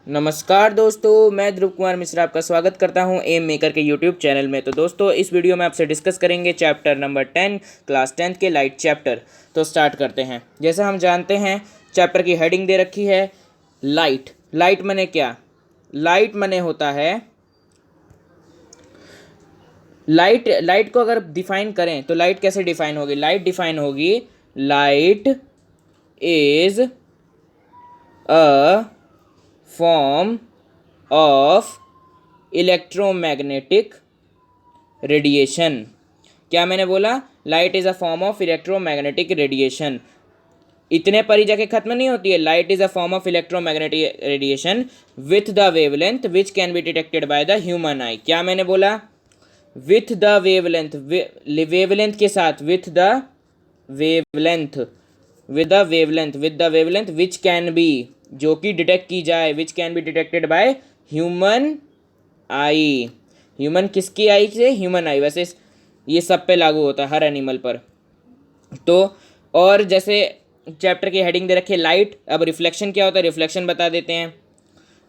नमस्कार दोस्तों, मैं ध्रुव कुमार मिश्रा आपका स्वागत करता हूं एम मेकर के यूट्यूब चैनल में। तो दोस्तों, इस वीडियो में आपसे डिस्कस करेंगे चैप्टर नंबर 10 क्लास 10 के लाइट चैप्टर। तो स्टार्ट करते हैं। जैसा हम जानते हैं, चैप्टर की हेडिंग दे रखी है लाइट। लाइट मने क्या? लाइट मने होता है, लाइट को अगर डिफाइन करें तो लाइट कैसे डिफाइन होगी? लाइट डिफाइन होगी, light is a form of electromagnetic radiation. क्या मैंने बोला? Light is a form of electromagnetic radiation. इतने पर ही जाके खत्म नहीं होती है। Light is a form of electromagnetic radiation with the wavelength which can be detected by the human आई। क्या मैंने बोला? विथ द वेवलेंथ, वेवलेंथ के साथ, with the wavelength, with the wavelength which can be, जो कि डिटेक्ट की जाए, which can be detected by human I. Human किसकी आई से? ह्यूमन आई। वैसे ये सब पे लागू होता है, हर एनिमल पर। तो और जैसे चैप्टर की हेडिंग दे रखी है लाइट। अब रिफ्लेक्शन क्या होता है? रिफ्लेक्शन बता देते हैं।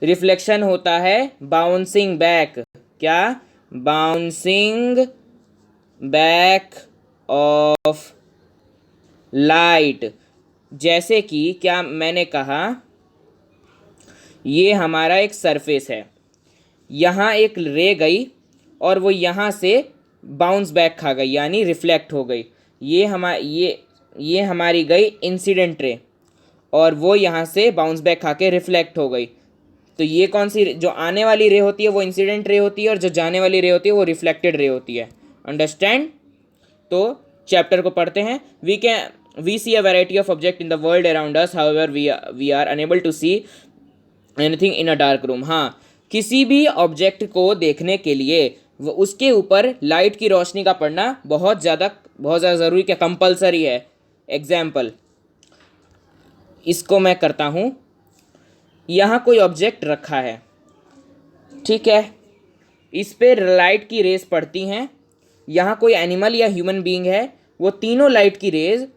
रिफ्लेक्शन होता है बाउंसिंग बैक। क्या? Bouncing back of light. जैसे कि क्या मैंने कहा, ये हमारा एक सरफेस है, यहाँ एक रे गई और वो यहाँ से बाउंस बैक खा गई, यानी रिफ्लेक्ट हो गई। ये हमारी गई इंसिडेंट रे, और वो यहाँ से बाउंस बैक खा के रिफ्लेक्ट हो गई। तो ये कौन सी, जो आने वाली रे होती है वो इंसिडेंट रे होती है, और जो जाने वाली रे होती है वो रिफ्लेक्टेड रे होती है। अंडरस्टैंड? तो चैप्टर को पढ़ते हैं। We see a variety of object in the world around us, however we are unable to see anything in a dark room. हाँ, किसी भी ऑब्जेक्ट को देखने के लिए उसके ऊपर लाइट की रोशनी का पड़ना बहुत ज़्यादा ज़रूरी, क्या कंपलसरी है। एग्जाम्पल इसको मैं करता हूँ। यहाँ कोई ऑब्जेक्ट रखा है, ठीक है, इस पे लाइट की रेज पड़ती हैं। यहाँ कोई एनिमल या ह्यूमन बीइंग है, वो तीनों लाइट की रेज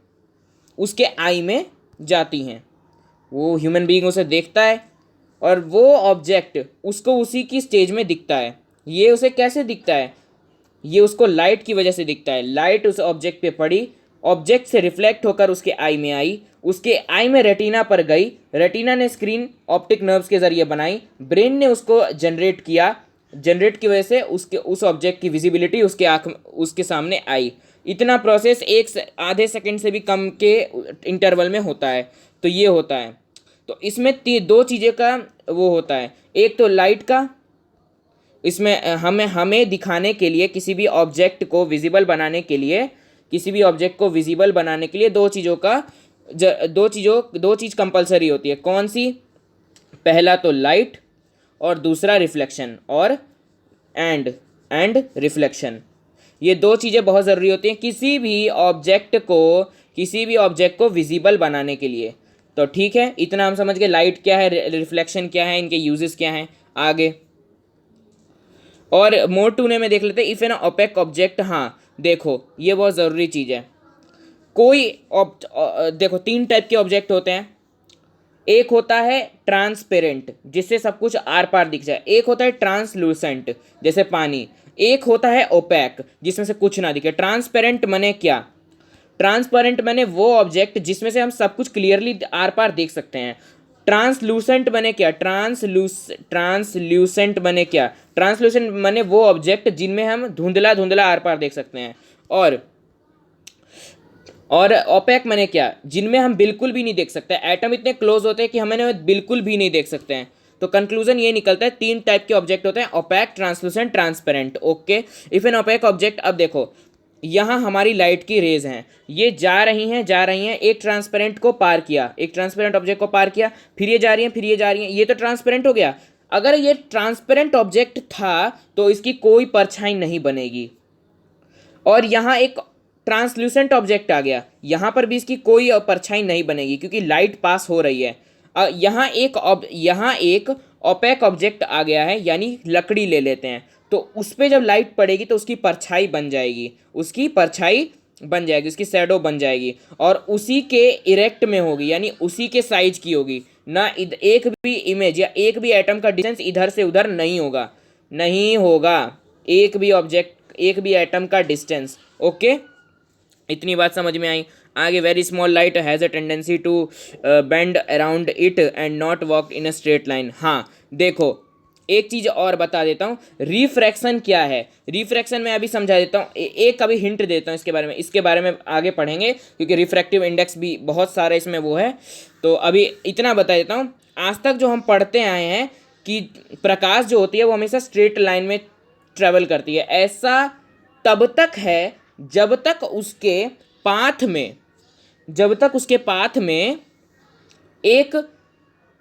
उसके आई में जाती हैं। वो ह्यूमन बीइंग उसे देखता है और वो ऑब्जेक्ट उसको उसी की स्टेज में दिखता है। ये उसे कैसे दिखता है? ये उसको लाइट की वजह से दिखता है। लाइट उस ऑब्जेक्ट पे पड़ी, ऑब्जेक्ट से रिफ्लेक्ट होकर उसके आई में आई, उसके आई में रेटिना पर गई, रेटिना ने स्क्रीन ऑप्टिक नर्व्स के जरिए बनाई, ब्रेन ने उसको जनरेट किया, जनरेट की वजह से उस ऑब्जेक्ट की विजिबिलिटी उसके सामने आई। इतना प्रोसेस आधे सेकंड से भी कम के इंटरवल में होता है। तो ये होता है। तो इसमें दो चीज़ें का वो होता है। एक तो लाइट का, इसमें हमें दिखाने के लिए, किसी भी ऑब्जेक्ट को विजिबल बनाने के लिए, दो चीज़ कंपलसरी होती है। कौन सी? पहला तो लाइट, और दूसरा रिफ्लेक्शन, और एंड रिफ्लेक्शन। ये दो चीज़ें बहुत ज़रूरी होती हैं किसी भी ऑब्जेक्ट को विजिबल बनाने के लिए। तो ठीक है, इतना हम समझ गए। लाइट क्या है, रिफ्लेक्शन क्या है, इनके यूजेस क्या हैं। आगे और मोड टूने में देख लेते हैं। इफ एन ओपेक ऑब्जेक्ट, हाँ देखो ये बहुत ज़रूरी चीज़ है। देखो, तीन टाइप के ऑब्जेक्ट होते हैं। एक होता है ट्रांसपेरेंट, जिससे सब कुछ आर पार दिख जाए। एक होता है ट्रांसलूसेंट, जैसे पानी। एक होता है ओपैक, जिसमें से कुछ ना दिखे। ट्रांसपेरेंट मने क्या? ट्रांसपेरेंट मने वो ऑब्जेक्ट जिसमें से हम सब कुछ क्लियरली आर पार देख सकते हैं। ट्रांसलूसेंट बने क्या? ट्रांसल्यूसेंट बने क्या? ट्रांसलूसेंट बने वो ऑब्जेक्ट जिनमें हम धुंधला धुंधला आर पार देख सकते हैं। और ओपेक मने क्या? जिनमें हम बिल्कुल भी नहीं देख सकते। एटम इतने क्लोज होते हैं कि हमें बिल्कुल भी नहीं देख सकते हैं। तो कंक्लूजन ये निकलता है, तीन टाइप के ऑब्जेक्ट होते हैं, opaque, translucent, transparent. Okay, if an opaque object, अब देखो यहाँ हमारी लाइट की रेज हैं, ये जा रही हैं। एक ट्रांसपेरेंट को पार किया, एक ट्रांसपेरेंट ऑब्जेक्ट को पार किया, फिर ये जा रही हैं। ये तो ट्रांसपेरेंट हो गया। अगर ये ट्रांसपेरेंट ऑब्जेक्ट था तो इसकी कोई परछाई नहीं बनेगी। और यहाँ एक ट्रांसल्यूसेंट ऑब्जेक्ट आ गया, यहाँ पर भी इसकी कोई परछाई नहीं बनेगी, क्योंकि लाइट पास हो रही है। यहाँ एक ओपेक ऑब्जेक्ट आ गया है, यानी लकड़ी ले लेते हैं, तो उस पर जब लाइट पड़ेगी तो उसकी परछाई बन जाएगी, उसकी शैडो बन जाएगी, और उसी के इरेक्ट में होगी, यानी उसी के साइज की होगी। एक भी इमेज या एक भी एटम का डिस्टेंस इधर से उधर नहीं होगा, नहीं होगा एक भी ऑब्जेक्ट, एक भी एटम का डिस्टेंस। ओके, इतनी बात समझ में आई। आगे, very small light has a tendency to bend around it and not walk in a straight line. हाँ देखो, एक चीज़ और बता देता हूँ, रिफ्रैक्शन क्या है। रिफ्रैक्शन मैं अभी समझा देता हूँ, एक अभी हिंट देता हूँ इसके बारे में आगे पढ़ेंगे, क्योंकि रिफ्रैक्टिव इंडेक्स भी बहुत सारा इसमें वो है। तो अभी इतना बता देता हूँ, आज तक जो हम पढ़ते आए हैं कि प्रकाश जो होती है वो हमेशा स्ट्रेट लाइन में ट्रेवल करती है। ऐसा तब तक है जब तक उसके पाथ में, जब तक उसके पाथ में एक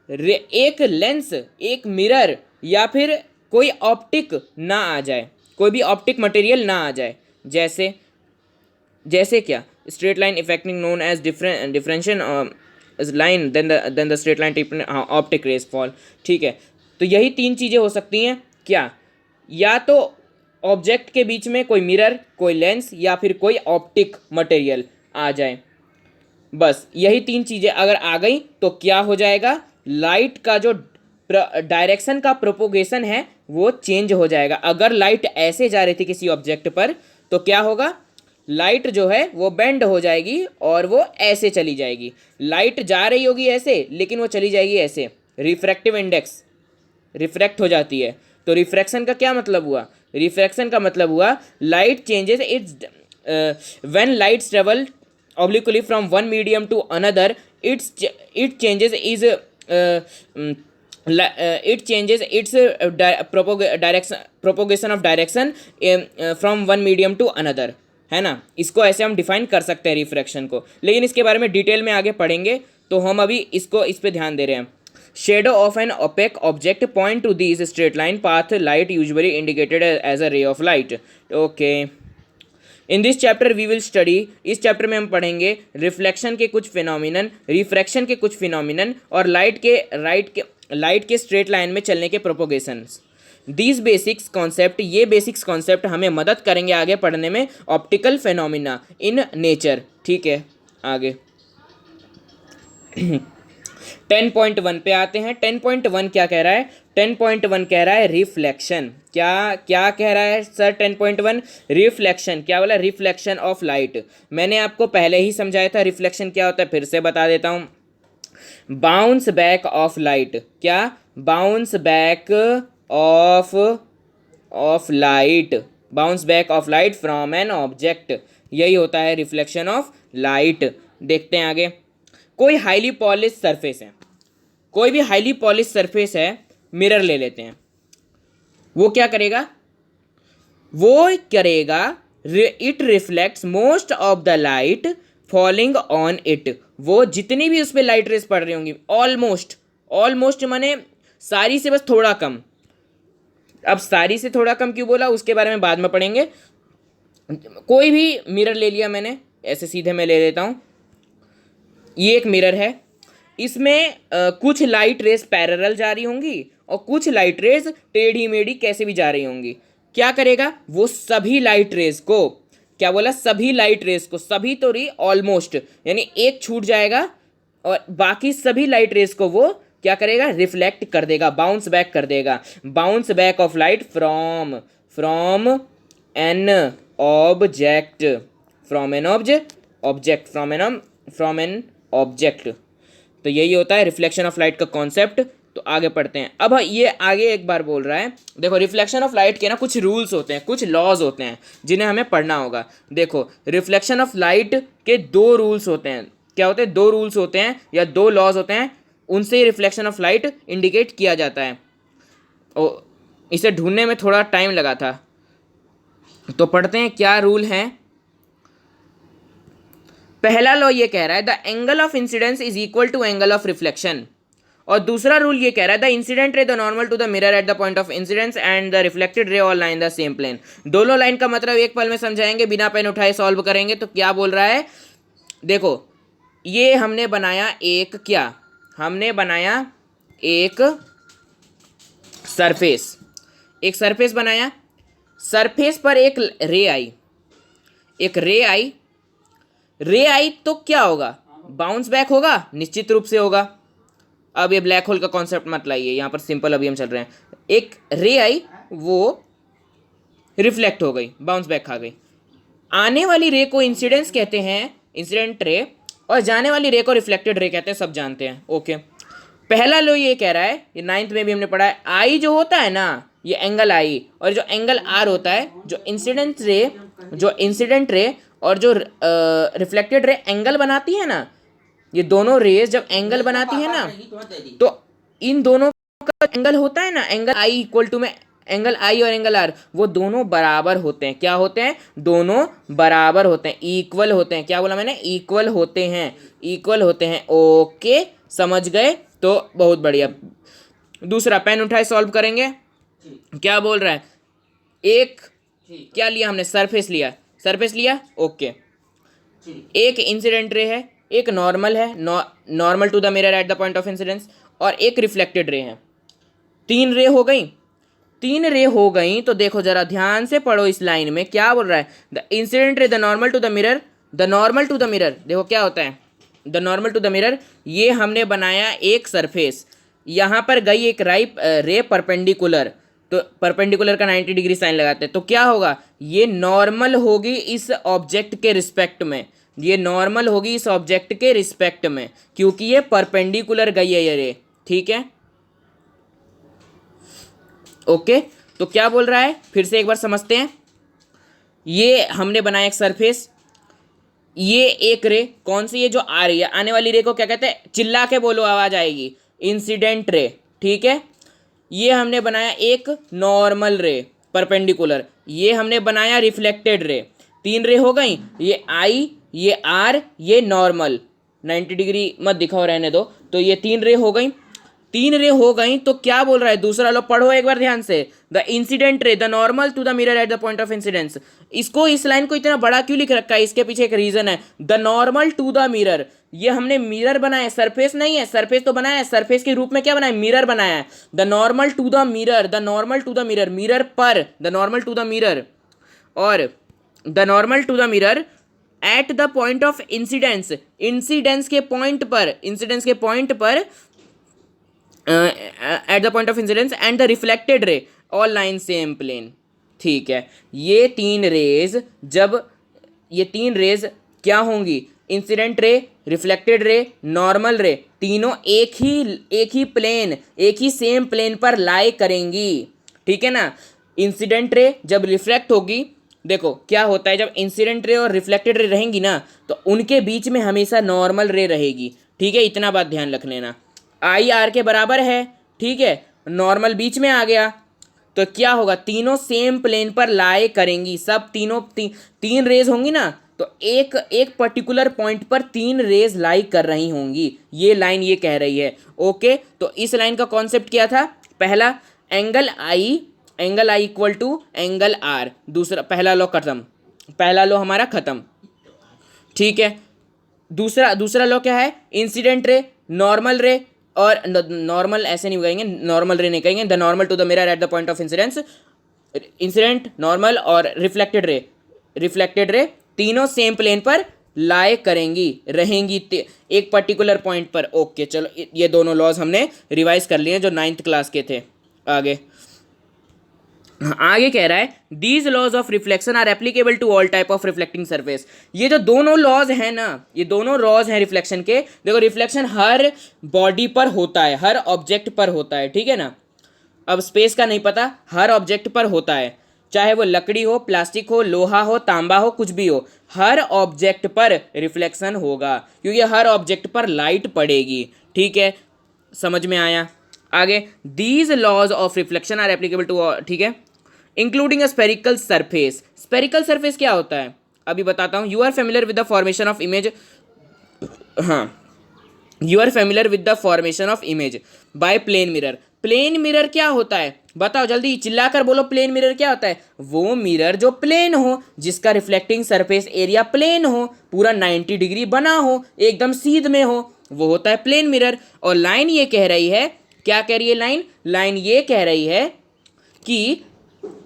एक लेंस, एक मिरर या फिर कोई ऑप्टिक ना आ जाए, कोई भी ऑप्टिक मटेरियल ना आ जाए। जैसे जैसे क्या, straight line effecting known as differentiation line then the straight line optic rays fall. ठीक है, तो यही तीन चीज़ें हो सकती हैं क्या, या तो ऑब्जेक्ट के बीच में कोई मिरर, कोई लेंस या फिर कोई ऑप्टिक मटेरियल आ जाए। बस यही तीन चीज़ें अगर आ गई तो क्या हो जाएगा, लाइट का जो डायरेक्शन का प्रोपोगेशन है वो चेंज हो जाएगा। अगर लाइट ऐसे जा रही थी किसी ऑब्जेक्ट पर तो क्या होगा, लाइट जो है वो बेंड हो जाएगी और वो ऐसे चली जाएगी। लाइट जा रही होगी ऐसे लेकिन वो चली जाएगी ऐसे, रिफ्रैक्टिव इंडेक्स रिफ्रैक्ट हो जाती है। तो रिफ्रैक्शन का क्या मतलब हुआ, रिफ्रैक्शन का मतलब हुआ light changes it's when lights travel obliquely from one medium to another, it changes is it changes its propagation of direction from one medium to another, है ना। इसको ऐसे हम डिफाइन कर सकते हैं रिफ्रैक्शन को, लेकिन इसके बारे में डिटेल में आगे पढ़ेंगे, तो हम अभी इस पे ध्यान दे रहे हैं। Shadow of an opaque object point to this straight line path light usually indicated as a ray of light. Okay, in this chapter we will study, इस चैप्टर में हम पढ़ेंगे रिफ्लेक्शन के कुछ फिनोमिनन, रिफ्रैक्शन के कुछ फिनोमिनन और light के स्ट्रेट लाइन में चलने के प्रोपोगेशंस। दीज बेसिक्स कॉन्सेप्ट, ये बेसिक्स कॉन्सेप्ट हमें मदद करेंगे आगे पढ़ने में ऑप्टिकल फिनोमिना इन नेचर। ठीक है, आगे 10.1 पे आते हैं। 10.1 क्या कह रहा है, 10.1 कह रहा है रिफ्लेक्शन। क्या क्या कह रहा है सर 10.1, रिफ्लेक्शन। क्या बोला, रिफ्लेक्शन ऑफ लाइट। मैंने आपको पहले ही समझाया था रिफ्लेक्शन क्या होता है, फिर से बता देता हूँ। बाउंस बैक ऑफ लाइट, क्या, bounce back of light, bounce back of light from an object, यही होता है रिफ्लेक्शन ऑफ लाइट। देखते हैं आगे, कोई हाईली पॉलिश सरफेस है, कोई भी हाईली पॉलिश सरफेस है, मिरर ले लेते हैं, वो क्या करेगा, वो करेगा it reflects most of the light falling on it. वो जितनी भी उस पर लाइट रेस पड़ रही होंगी, ऑलमोस्ट माने सारी से बस थोड़ा कम। अब सारी से थोड़ा कम क्यों बोला, उसके बारे में बाद में पढ़ेंगे। कोई भी मिरर ले लिया मैंने, ऐसे सीधे मैं ले लेता हूँ, ये एक मिरर है, इसमें कुछ लाइट रेस पैरेलल जा रही होंगी और कुछ लाइट रेस टेढ़ी मेढ़ी कैसे भी जा रही होंगी। क्या करेगा, वो सभी लाइट रेस को, क्या बोला, सभी लाइट रेस को, सभी तो रही ऑलमोस्ट, यानी एक छूट जाएगा और बाकी सभी लाइट रेस को वो क्या करेगा, रिफ्लेक्ट कर देगा, बाउंस बैक कर देगा। Bounce back of light from an object, from an object. तो यही होता है रिफ्लेक्शन ऑफ लाइट का कॉन्सेप्ट। तो आगे पढ़ते हैं। अब ये आगे एक बार बोल रहा है, देखो रिफ्लेक्शन ऑफ लाइट के ना कुछ रूल्स होते हैं, कुछ लॉज होते हैं जिन्हें हमें पढ़ना होगा। देखो रिफ्लेक्शन ऑफ लाइट के दो रूल्स होते हैं, क्या होते हैं, दो रूल्स होते हैं या दो लॉज होते हैं, उनसे ही रिफ्लेक्शन ऑफ लाइट इंडिकेट किया जाता है। और इसे ढूंढने में थोड़ा टाइम लगा था, तो पढ़ते हैं क्या रूल है। पहला लॉ ये कह रहा है the angle of incidence is equal to angle of reflection, और दूसरा रूल ये कह रहा है the incident ray the normal to the mirror at the point of incidence and the reflected ray all line the same plane. दोनों line का मतलब एक पल में समझाएंगे, बिना पेन उठाए सॉल्व करेंगे। तो क्या बोल रहा है, देखो ये हमने बनाया एक, क्या हमने बनाया, एक सरफेस, एक सरफेस बनाया, सरफेस पर एक रे आई, एक रे आई तो क्या होगा, बाउंस बैक होगा, निश्चित रूप से होगा। अब ये ब्लैक होल का कॉन्सेप्ट मत लाइए, यहाँ पर सिंपल अभी हम चल रहे हैं। एक रे आई, वो रिफ्लेक्ट हो गई, बाउंस बैक खा गई। आने वाली रे को इंसिडेंस कहते हैं, इंसिडेंट रे, और जाने वाली रे को रिफ्लेक्टेड रे कहते हैं, सब जानते हैं। ओके, पहला लो ये कह रहा है, ये 9th में भी हमने पढ़ा है, आई जो होता है ना, ये एंगल आई, और जो एंगल आर होता है, जो इंसिडेंट रे और जो रिफ्लेक्टेड रे एंगल बनाती है ना, ये दोनों रेज जब एंगल बनाती है ना, तो इन दोनों का एंगल होता है ना, एंगल आई इक्वल टू में एंगल आई और एंगल आर, वो दोनों बराबर होते हैं। क्या होते हैं? दोनों बराबर होते हैं, इक्वल होते हैं। क्या बोला मैंने? इक्वल होते हैं, इक्वल होते हैं। ओके, समझ गए? तो बहुत बढ़िया। दूसरा, पेन उठाए, सॉल्व करेंगे। क्या बोल रहा है? एक क्या लिया हमने? सरफेस लिया, सरफेस लिया। ओके, एक इंसिडेंट रे है, एक नॉर्मल है, normal to the mirror at the point of incidence, और एक रिफ्लेक्टेड रे है। 3 रे हो गई, 3 रे हो गई। तो देखो जरा ध्यान से पढ़ो, इस लाइन में क्या बोल रहा है? The incident ray, the normal to the mirror, the normal to the mirror, देखो क्या होता है, the normal to the mirror. ये हमने बनाया एक सरफेस, यहाँ पर गई एक रे परपेंडिकुलर, तो परपेंडिकुलर का 90 डिग्री साइन लगाते हैं, तो क्या होगा? ये नॉर्मल होगी इस ऑब्जेक्ट के रिस्पेक्ट में, ये नॉर्मल होगी इस ऑब्जेक्ट के रिस्पेक्ट में, क्योंकि ये परपेंडिकुलर गई है ये रे। ठीक है, ओके। तो क्या बोल रहा है, फिर से एक बार समझते हैं। ये हमने बनाया एक सरफेस, ये एक रे, कौन सी? ये जो आ रही है, आने वाली रे को क्या कहते हैं? चिल्ला के बोलो, आवाज आएगी, इंसिडेंट रे। ठीक है, ये हमने बनाया एक नॉर्मल रे परपेंडिकुलर, ये हमने बनाया रिफ्लेक्टेड रे। 3 रे हो गई, ये आई, ये आर, ये नॉर्मल। 90 डिग्री मत दिखाओ, रहने दो। तो ये 3 रे हो गई, 3 रे हो गई। तो क्या बोल रहा है दूसरा? लो पढ़ो एक बार ध्यान से। The incident ray, the normal to the mirror at the point of incidence. इसको, इस लाइन को इतना बड़ा क्यों लिख रखा है? इसके पीछे एक रीजन है। The normal to the mirror, ये हमने मिरर बनाया, सरफेस नहीं है। सरफेस तो बनाया है, सरफेस के रूप में क्या बनाया? मिरर बनाया है। The normal to the mirror, the normal to the mirror, mirror पर, the normal to the mirror, और the normal to the mirror at the point of incidence, incidence के पॉइंट पर, इंसिडेंस के पॉइंट पर, at the point of incidence, and the reflected ray, all line same plane. ठीक है, ये 3 raise, जब ये 3 रेज क्या होंगी? Incident ray, reflected ray, normal रे, तीनों एक ही प्लेन, एक ही सेम प्लेन पर लाई करेंगी। ठीक है ना? इंसिडेंट रे जब रिफ्लेक्ट होगी, देखो क्या होता है, जब इंसिडेंट रे और रिफ्लेक्टेड रे रहेंगी ना, तो उनके बीच में हमेशा नॉर्मल रे रहेगी। ठीक है, इतना बात ध्यान रख लेना। आई आर के बराबर है, ठीक है, नॉर्मल बीच में आ गया, तो क्या होगा? तीनों सेम प्लेन पर लाए करेंगी, सब तीनों 3 रेज होंगी ना, तो एक पर्टिकुलर पॉइंट पर 3 रेज लाई कर रही होंगी। ये लाइन ये कह रही है। ओके, तो इस लाइन का कॉन्सेप्ट क्या था? पहला, angle i equal to angle r. दूसरा, पहला लॉ खत्म, पहला लॉ हमारा खत्म। ठीक है, दूसरा लॉ क्या है? इंसिडेंट रे, नॉर्मल रे, और नॉर्मल ऐसे नहीं कहेंगे, नॉर्मल रे नहीं कहेंगे, the normal to the mirror at the point of incidence, incident, normal और रिफ्लेक्टेड रे तीनों सेम प्लेन पर लाए करेंगी, रहेंगी एक पर्टिकुलर पॉइंट पर। ओके, चलो ये दोनों लॉज हमने रिवाइज कर लिए जो 9th क्लास के थे। आगे कह रहा है, these laws of reflection are applicable to all type of reflecting surface. ये जो दोनों लॉज हैं ना, ये दोनों लॉज हैं रिफ्लेक्शन के। देखो, रिफ्लेक्शन हर बॉडी पर होता है, हर ऑब्जेक्ट पर होता है। ठीक है ना? अब स्पेस का नहीं पता, हर ऑब्जेक्ट पर होता है, चाहे वो लकड़ी हो, प्लास्टिक हो, लोहा हो, तांबा हो, कुछ भी हो, हर ऑब्जेक्ट पर रिफ्लेक्शन होगा, क्योंकि हर ऑब्जेक्ट पर लाइट पड़ेगी। ठीक है, समझ में आया? आगे, these laws of reflection are applicable to, ठीक है, including a spherical surface. Spherical surface क्या होता है अभी बताता हूँ। You are familiar with the formation of image, हाँ, you are familiar with the formation of image by plane mirror. Plane mirror क्या होता है बताओ, जल्दी चिल्लाकर बोलो। प्लेन मिरर क्या होता है? वो मिरर जो प्लेन हो, जिसका रिफ्लेक्टिंग सरफेस एरिया प्लेन हो, पूरा 90 डिग्री बना हो, एकदम सीध में हो, वो होता है प्लेन मिरर। और लाइन ये कह रही है, क्या कह रही है लाइन ये कह रही है कि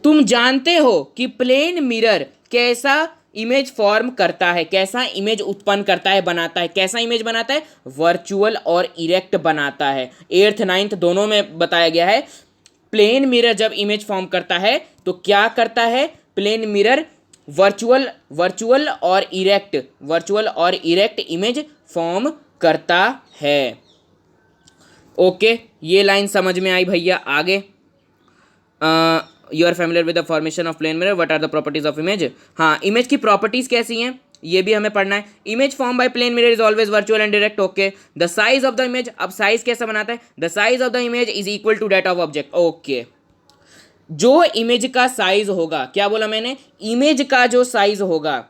तुम जानते हो कि प्लेन मिरर कैसा इमेज फॉर्म करता है, कैसा इमेज उत्पन्न करता है, बनाता है, कैसा इमेज बनाता है, वर्चुअल और इरेक्ट बनाता है। 8th 9th दोनों में बताया गया है। प्लेन मिरर जब इमेज फॉर्म करता है तो क्या करता है, प्लेन मिरर वर्चुअल और इरेक्ट इमेज फॉर्म करता है। ओके, ये लाइन समझ में आई भैया। आगे, you are familiar with the formation of plane mirror, what are the properties of image. हाँ, इमेज की प्रॉपर्टीज कैसी हैं ये भी हमें पढ़ना है। Image form by plane mirror is always virtual and direct. Okay, the size of the image, अब साइज कैसा बनाता है, the size of the image is equal to that of object. Okay, जो इमेज का साइज होगा, क्या बोला मैंने, इमेज का जो साइज होगा,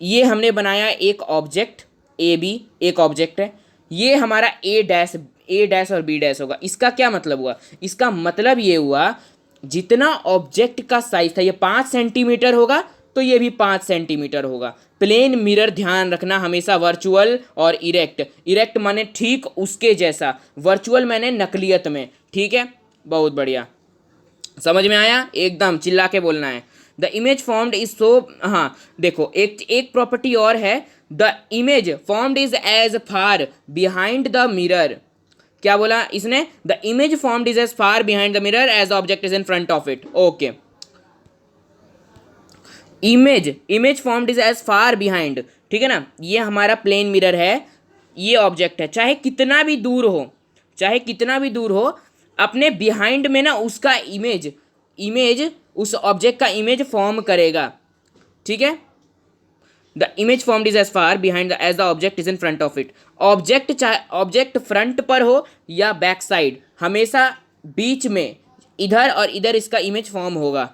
ये हमने बनाया एक ऑब्जेक्ट ए बी, एक ऑब्जेक्ट है, ये हमारा ए डैश और बी डैश होगा। इसका क्या मतलब हुआ, इसका मतलब ये हुआ जितना ऑब्जेक्ट का साइज था, ये 5 सेंटीमीटर होगा तो ये भी 5 सेंटीमीटर होगा। प्लेन मिरर ध्यान रखना हमेशा वर्चुअल और इरेक्ट माने ठीक उसके जैसा, वर्चुअल मैंने नकलियत में। ठीक है, बहुत बढ़िया, समझ में आया, एकदम चिल्ला के बोलना है। The image formed is so, हाँ देखो, एक प्रॉपर्टी और है, the image formed is as far behind the mirror. क्या बोला इसने, the image formed is as far behind the mirror as the object is in front of it. Okay, image formed is as far behind, ठीक है ना, ये हमारा plane mirror है, ये ऑब्जेक्ट है, चाहे कितना भी दूर हो, अपने बिहाइंड में ना उसका इमेज उस ऑब्जेक्ट का इमेज फॉर्म करेगा। ठीक है, the image formed is as far behind as the object is in front of it. Object चाहे ऑब्जेक्ट फ्रंट पर हो या बैक साइड, हमेशा बीच में इधर और इधर इसका इमेज फॉर्म होगा।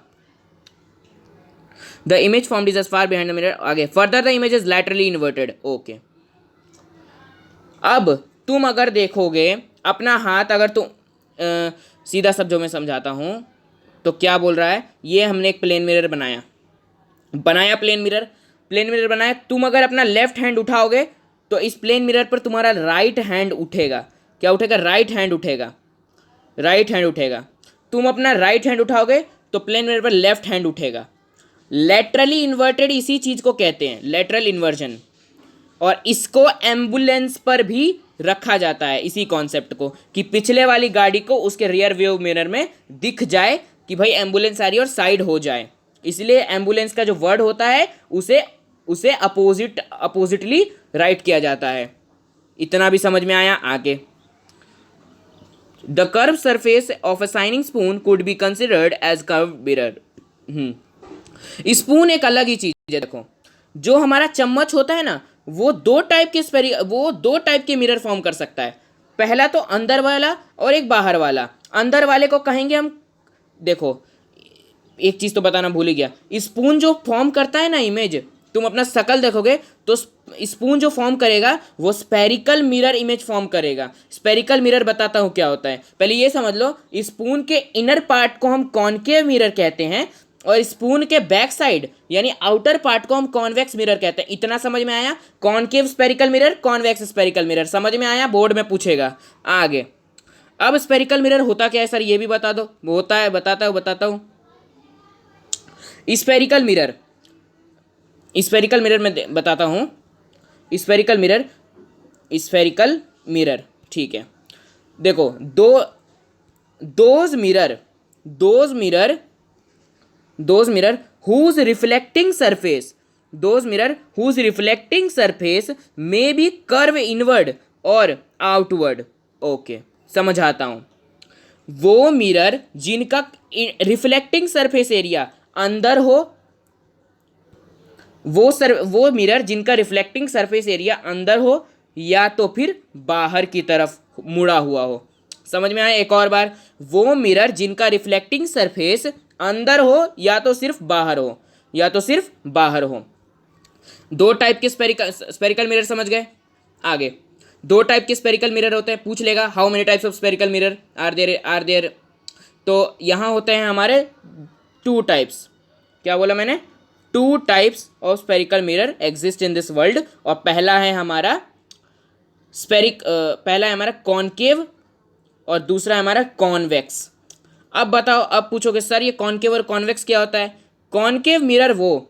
The image formed is as far behind the mirror. आगे, further the image is laterally inverted. Okay, अब तुम अगर देखोगे अपना हाथ, अगर तुम सीधा शब्दों में समझाता हूँ तो क्या बोल रहा है, ये हमने एक प्लेन मिरर बनाया, प्लेन मिरर बनाया। तुम अगर अपना लेफ्ट हैंड उठाओगे तो इस प्लेन मिरर पर तुम्हारा राइट हैंड उठेगा। क्या उठेगा, राइट हैंड उठेगा। तुम अपना राइट हैंड उठाओगे तो प्लेन मिरर पर लेफ्ट हैंड उठेगा। लेटरली इन्वर्टेड इसी चीज को कहते हैं, लेटरल इन्वर्जन, और इसको एम्बुलेंस पर भी रखा जाता है, इसी कॉन्सेप्ट को, कि पिछले वाली गाड़ी को उसके रियर व्यू मिरर में दिख जाए कि भाई एम्बुलेंस आ रही है और साइड हो जाए। इसलिए एम्बुलेंस का जो वर्ड होता है उसे अपोजिटली राइट किया जाता है। इतना भी समझ में आया। आगे, the curve surface of a shining spoon could be considered as curve mirror. Spoon एक अलग ही चीज है। देखो, जो हमारा चम्मच होता है ना, वो दो टाइप के मिरर फॉर्म कर सकता है। पहला तो अंदर वाला और एक बाहर वाला। अंदर वाले को कहेंगे हम, देखो एक चीज तो बताना भूल ही गया, स्पून जो फॉर्म करता है ना इमेज, तुम अपना शकल देखोगे तो स्पून जो फॉर्म करेगा वो स्पेरिकल मिरर इमेज फॉर्म करेगा। स्पेरिकल मिरर बताता हूँ क्या होता है, पहले ये समझ लो। स्पून के इनर पार्ट को हम कॉनकेव मिरर कहते हैं और स्पून के बैक साइड यानी आउटर पार्ट को हम कॉन्वेक्स मिरर कहते हैं। इतना समझ में आया, concave spherical mirror, convex spherical mirror, समझ में आया, बोर्ड में पूछेगा। आगे, अब स्पेरिकल मिरर होता क्या है सर, ये भी बता दो। होता है, बताता हूँ। स्पेरिकल मिरर में बताता हूँ। स्पेरिकल मिरर, ठीक है। देखो, those mirror whose reflecting surface may be curve inward और outward। ओके, समझाता हूँ। वो मिरर जिनका रिफ्लेक्टिंग सरफेस एरिया अंदर हो, वो मिरर जिनका रिफ्लेक्टिंग सरफेस एरिया अंदर हो या तो फिर बाहर की तरफ मुड़ा हुआ हो। समझ में आया? एक और बार, वो मिरर जिनका रिफ्लेक्टिंग सरफेस अंदर हो या तो सिर्फ बाहर हो। दो टाइप के स्पेरिकल मिरर समझ गए। आगे, दो टाइप के स्पेरिकल मिरर होते हैं, पूछ लेगा how many types of spherical mirror are there. तो यहाँ होते हैं हमारे 2 टाइप्स। क्या बोला मैंने? 2 types of spherical mirror exist in this world. और पहला है हमारा कॉनकेव और दूसरा है हमारा कॉन्वेक्स। अब बताओ, अब पूछोगे सर ये कॉनकेव और कॉन्वेक्स क्या होता है? कॉनकेव मिरर वो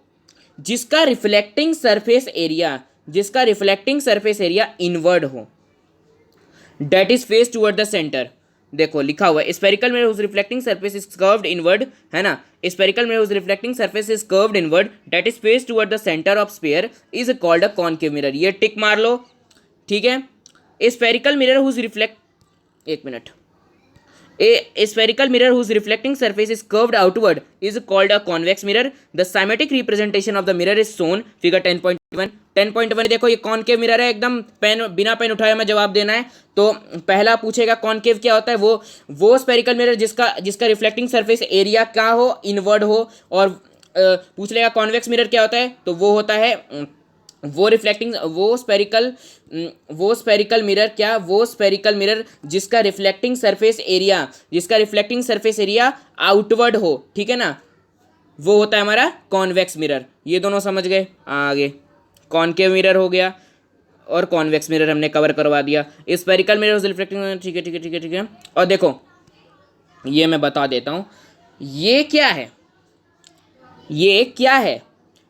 जिसका रिफ्लेक्टिंग सरफेस एरिया इनवर्ड हो, that is face toward the centre. देखो लिखा हुआ है spherical mirror whose reflecting surface is curved inward, है ना। Spherical mirror whose reflecting surface is curved inward that is face toward the centre of sphere is called a concave mirror. ये tick मार लो, ठीक है। स्पेरिकल मिरर हुज रिफ्लेक्ट, एक minute, A spherical mirror whose reflecting surface is curved outward is called a convex mirror. The schematic representation of the mirror is shown figure 10.1. 10.1 देखो ये concave mirror है, एकदम pen बिना pen उठाए हमें जवाब देना है। तो पहला पूछेगा कॉनकेव क्या होता है, वो स्पेरिकल मिरर जिसका रिफ्लेक्टिंग सरफेस एरिया क्या हो, इनवर्ड हो। और पूछ लेगा कॉन्वेक्स मिरर क्या होता है, तो वो होता है वो स्पेरिकल मिरर जिसका रिफ्लेक्टिंग सरफेस एरिया आउटवर्ड हो, ठीक है ना, वो होता है हमारा कॉन्वेक्स मिरर। ये दोनों समझ गए। आगे कॉनकेव मिरर हो गया और कॉन्वेक्स मिरर हमने कवर करवा दिया। स्पेरिकल मिरर रिफ्लेक्टिंग, ठीक है। और देखो ये मैं बता देता हूँ ये क्या है,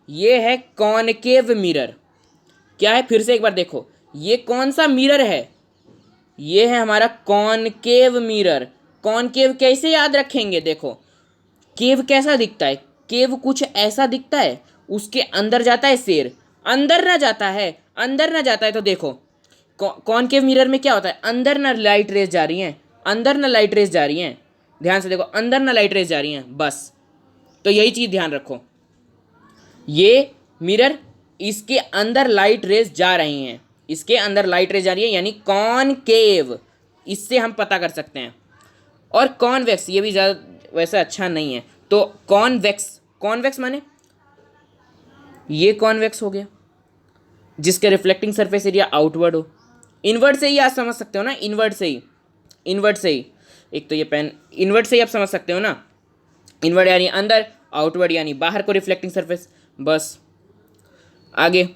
ये है कॉनकेव मिरर। क्या है, फिर से एक बार देखो, ये कौन सा मिरर है, ये है हमारा कॉनकेव मिरर। कॉनकेव कैसे याद रखेंगे, देखो केव कैसा दिखता है, केव कुछ ऐसा दिखता है, उसके अंदर जाता है शेर, अंदर ना जाता है तो देखो कॉनकेव मिरर में क्या होता है, अंदर ना लाइट रेज जा रही हैं, ध्यान से देखो, अंदर ना लाइट रेज जा रही हैं, बस। तो यही चीज़ ध्यान रखो, ये मिरर इसके अंदर लाइट रेज जा रही हैं, यानी कॉनकेव, इससे हम पता कर सकते हैं। और कॉन्वेक्स ये भी ज़्यादा वैसा अच्छा नहीं है, तो कॉन्वेक्स माने ये कॉन्वेक्स हो गया जिसके रिफ्लेक्टिंग सरफेस एरिया आउटवर्ड हो। इनवर्ड से ही आप समझ सकते हो ना, इनवर्ड से ही एक तो ये पेन, इनवर्ड से ही आप समझ सकते हो ना, इनवर्ड यानी अंदर, आउटवर्ड यानी बाहर को रिफ्लेक्टिंग सरफेस, बस। आगे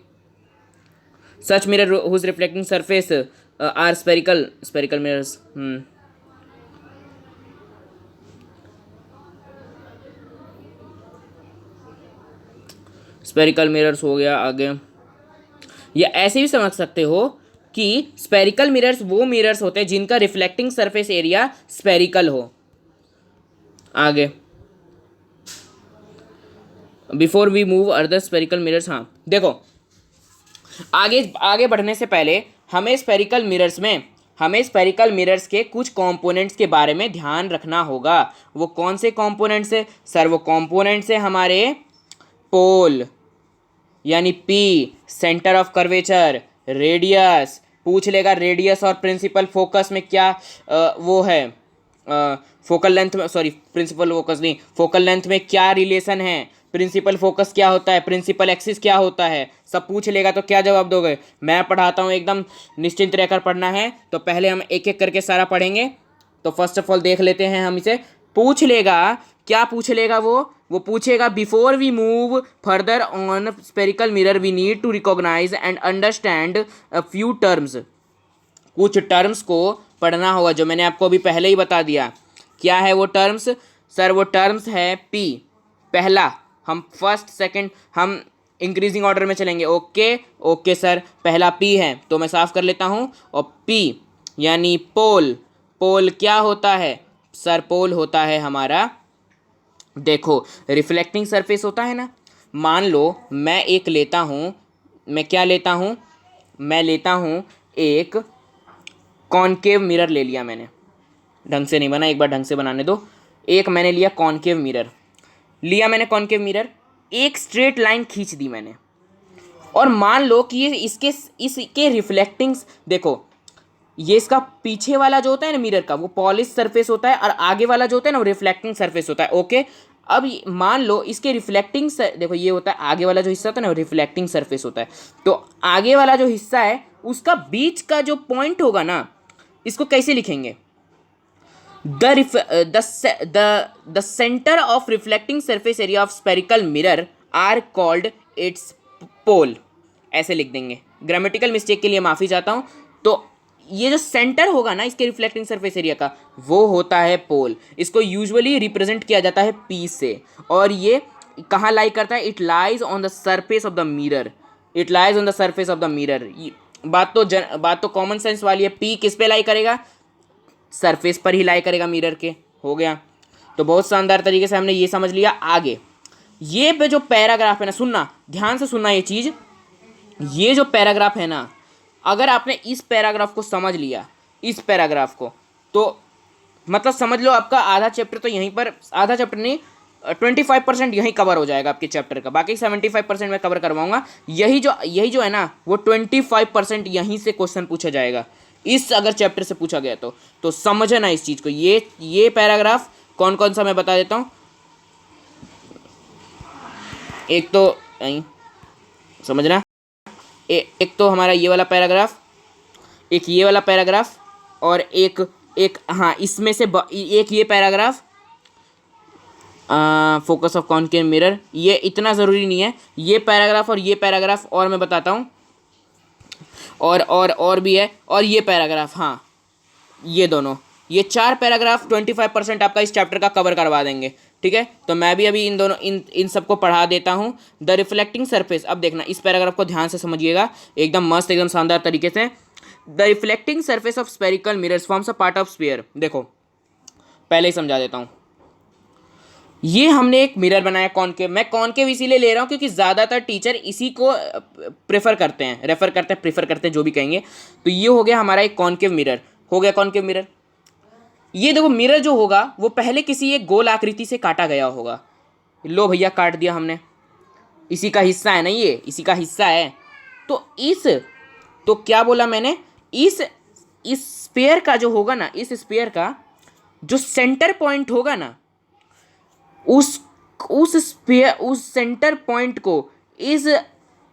such mirror whose reflecting surface are spherical mirrors. Spherical mirrors हो गया। आगे या ऐसे भी समझ सकते हो कि स्पेरिकल मिरर्स वो मिरर्स होते हैं जिनका रिफ्लेक्टिंग सरफेस एरिया स्पेरिकल हो। आगे before we move other spherical mirrors, हाँ देखो आगे बढ़ने से पहले हमें स्पेरिकल मिरर्स के कुछ कंपोनेंट्स के बारे में ध्यान रखना होगा। वो कौन से कंपोनेंट्स है सर, वो कंपोनेंट्स है हमारे पोल यानी P, centre of curvature, radius, पूछ लेगा रेडियस और प्रिंसिपल फोकस में क्या वो है, फोकल लेंथ में, सॉरी प्रिंसिपल फोकस नहीं, फोकल लेंथ में क्या रिलेशन है, प्रिंसिपल फोकस क्या होता है, प्रिंसिपल एक्सिस क्या होता है, सब पूछ लेगा तो क्या जवाब दोगे। मैं पढ़ाता हूँ, एकदम निश्चिंत रहकर पढ़ना है। तो पहले हम एक एक करके सारा पढ़ेंगे। तो फर्स्ट ऑफ ऑल देख लेते हैं हम इसे। पूछ लेगा, क्या पूछ लेगा वो पूछेगा before we move further on spherical mirror we need to recognise and understand a few terms. कुछ टर्म्स को पढ़ना होगा जो मैंने आपको अभी पहले ही बता दिया। क्या है वो टर्म्स सर, वो टर्म्स है पी। पहला, हम फर्स्ट सेकंड हम इंक्रीजिंग ऑर्डर में चलेंगे। ओके सर, पहला पी है तो मैं साफ कर लेता हूँ। और पी यानी पोल। पोल क्या होता है सर, पोल होता है हमारा, देखो रिफ्लेक्टिंग सरफेस होता है ना। मान लो मैं एक लेता हूँ, मैं क्या लेता हूँ, मैं लेता हूँ एक कॉनकेव मिरर ले लिया मैंने, ढंग से नहीं बना, एक बार ढंग से बनाने दो। एक मैंने लिया कॉनकेव मिरर, एक स्ट्रेट लाइन खींच दी मैंने, और मान लो कि ये इसके रिफ्लेक्टिंग, देखो ये इसका पीछे वाला जो होता है ना मिरर का, वो पॉलिश सरफेस होता है, और आगे वाला जो होता है ना वो रिफ्लेक्टिंग सरफेस होता है। ओके, अब मान लो इसके रिफ्लेक्टिंग, देखो ये होता है आगे वाला जो हिस्सा होता है ना वो रिफ्लेक्टिंग सरफेस होता है। तो आगे वाला जो हिस्सा है उसका बीच का जो पॉइंट होगा ना, इसको कैसे लिखेंगे, the centre of reflecting surface area of spherical mirror are called its pole, ऐसे लिख देंगे। ग्रामेटिकल मिस्टेक के लिए माफ़ी चाहता हूँ। तो ये जो सेंटर होगा ना इसके रिफ्लेक्टिंग सरफेस एरिया का, वो होता है पोल। इसको यूजुअली रिप्रेजेंट किया जाता है पी से, और ये कहाँ लाई करता है? It lies on the surface of the mirror, it lies on the surface of the mirror. बात तो कॉमन सेंस वाली है। पी किस पे लाई करेगा? सरफेस पर ही लाई करेगा मिरर के। हो गया। तो बहुत शानदार तरीके से हमने ये समझ लिया। आगे ये पे जो पैराग्राफ है ना, सुनना ध्यान से, सुनना ये चीज़, ये जो पैराग्राफ है ना, अगर आपने इस पैराग्राफ को समझ लिया, इस पैराग्राफ को, तो मतलब समझ लो आपका आधा चैप्टर तो यहीं पर, आधा चैप्टर नहीं, 25% यहीं कवर हो जाएगा आपके चैप्टर का। बाकी 75% मैं कवर करवाऊंगा। यही जो है ना, वो 25% यहीं से क्वेश्चन पूछा जाएगा, इस अगर चैप्टर से पूछा गया तो समझना इस चीज़ को। ये पैराग्राफ कौन कौन सा मैं बता देता हूँ। एक तो नहीं समझना, एक तो हमारा ये वाला पैराग्राफ, एक ये वाला पैराग्राफ, और एक हाँ इसमें से एक ये paragraph, focus of concave mirror, ये इतना ज़रूरी नहीं है। ये पैराग्राफ और ये पैराग्राफ, और मैं बताता हूँ, और भी है, और ये पैराग्राफ, हाँ ये दोनों, ये 4 पैराग्राफ 25% आपका इस चैप्टर का कवर करवा देंगे। ठीक है, तो मैं भी अभी इन दोनों इन सबको पढ़ा देता हूँ। द रिफ्लेक्टिंग सरफेस, अब देखना इस पैराग्राफ को ध्यान से समझिएगा, एकदम मस्त, एकदम शानदार तरीके से। The reflecting surface of spherical mirrors forms a part of sphere. देखो पहले ही समझा देता हूँ। ये हमने एक मिरर बनाया कॉनकेव। मैं कॉनकेव इसीलिए ले रहा हूँ क्योंकि ज़्यादातर टीचर इसी को प्रेफर करते हैं, रेफर करते हैं, प्रेफर करते हैं, जो भी कहेंगे। तो ये हो गया हमारा एक कॉनकेव मिरर, हो गया कॉनकेव मिरर। ये देखो मिरर जो होगा वो पहले किसी एक गोल आकृति से काटा गया होगा। लो भैया काट दिया हमने, इसी का हिस्सा है ना, ये इसी का हिस्सा है। तो क्या बोला मैंने, इस स्फीयर का जो होगा ना, इस स्फीयर का जो सेंटर पॉइंट होगा ना, उस सेंटर पॉइंट को इस